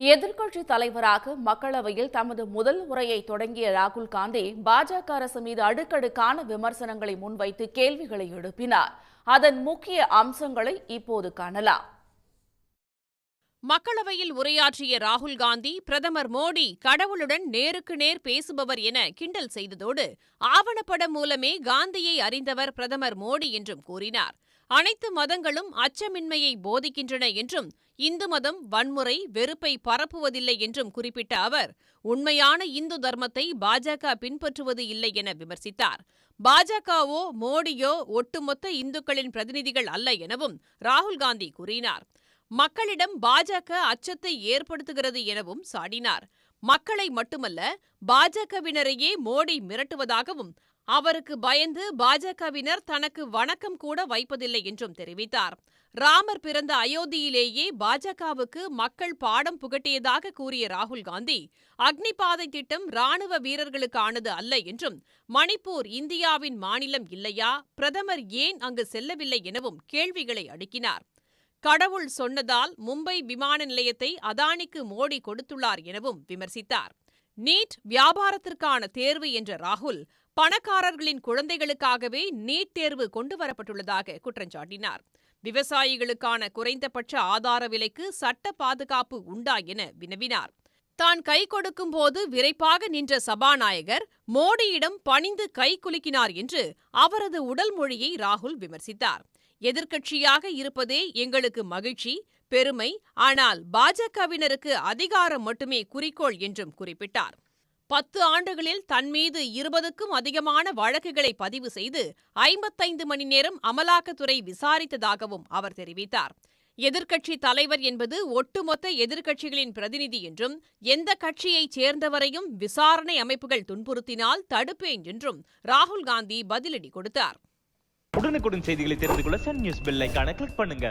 எதிர்க்கட்சித் தலைவராக மக்களவையில் தமது முதல் உரையை தொடங்கிய ராகுல் காந்தி பாஜக அரசு மீது அடுக்கடுக்கான விமர்சனங்களை முன்வைத்து கேள்விகளை எழுப்பினார். அதன் முக்கிய அம்சங்களை இப்போது காணலாம். மக்களவையில் உரையாற்றிய ராகுல் காந்தி பிரதமர் மோடி கடவுளுடன் நேருக்கு நேர் பேசுபவர் என கிண்டல் செய்ததோடு ஆவணப்படம் மூலமே காந்தியை அறிந்தவர் பிரதமர் மோடி என்றும் கூறினார். அனைத்து மதங்களும் அச்சமின்மையை போதிக்கின்றன என்றும் இந்து மதம் வன்முறை வெறுப்பை பரப்புவதில்லை என்றும் குறிப்பிட்ட அவர் உண்மையான இந்து தர்மத்தை பாஜக பின்பற்றுவது இல்லை என விமர்சித்தார். பாஜகவோ மோடியோ ஒட்டுமொத்த இந்துக்களின் பிரதிநிதிகள் அல்ல எனவும் ராகுல் காந்தி கூறினார். மக்களிடம் பாஜக அச்சத்தை ஏற்படுத்துகிறது எனவும் சாடினார். மக்களை மட்டுமல்ல பாஜகவினரையே மோடி மிரட்டுவதாகவும் அவருக்கு பயந்து பாஜகவினர் தனக்கு வணக்கம் கூட வைப்பதில்லை என்றும் தெரிவித்தார். ராமர் பிறந்த அயோத்தியிலேயே பாஜகவுக்கு மக்கள் பாடம் புகட்டியதாக கூறிய ராகுல் காந்தி அக்னிபாதை திட்டம் ராணுவ வீரர்களுக்கானது அல்ல என்றும் மணிப்பூர் இந்தியாவின் மாநிலம் இல்லையா, பிரதமர் ஏன் அங்கு செல்லவில்லை எனவும் கேள்விகளை அடுக்கினார். கடவுள் சொன்னதால் மும்பை விமான நிலையத்தை அதானிக்கு மோடி கொடுத்துள்ளார் எனவும் விமர்சித்தார். நீட் வியாபாரத்திற்கான தேர்வு என்ற ராகுல் பணக்காரர்களின் குழந்தைகளுக்காகவே நீட் தேர்வு கொண்டுவரப்பட்டுள்ளதாக குற்றஞ்சாட்டினார். விவசாயிகளுக்கான குறைந்தபட்ச ஆதார விலைக்கு சட்ட பாதுகாப்பு உண்டா என வினவினார். தான் கை கொடுக்கும் போது விரைப்பாக நின்ற சபாநாயகர் மோடியிடம் பணிந்து கை குலுக்கினார் என்று அவரது உடல் மொழியை ராகுல் விமர்சித்தார். எதிர்க்கட்சியாக இருப்பதே எங்களுக்கு மகிழ்ச்சி, பெருமை, ஆனால் பாஜகவினருக்கு அதிகாரம் மட்டுமே குறிக்கோள் என்றும் குறிப்பிட்டார். 10 ஆண்டுகளில் தன்மீது 20க்கும் அதிகமான வழக்குகளை பதிவு செய்து 55 மணி நேரம் அமலாக்கத்துறை விசாரித்ததாகவும் அவர் தெரிவித்தார். எதிர்க்கட்சித் தலைவர் என்பது ஒட்டுமொத்த எதிர்க்கட்சிகளின் பிரதிநிதி என்றும் எந்த கட்சியைச் சேர்ந்தவரையும் விசாரணை அமைப்புகள் துன்புறுத்தினால் தடுப்பேன் என்றும் ராகுல் காந்தி பதிலடி கொடுத்தார். உடனுக்குடன் செய்திகளை தெரிந்து கொள்ள சன் நியூஸ் பெல் ஐகானை கிளிக் பண்ணுங்க.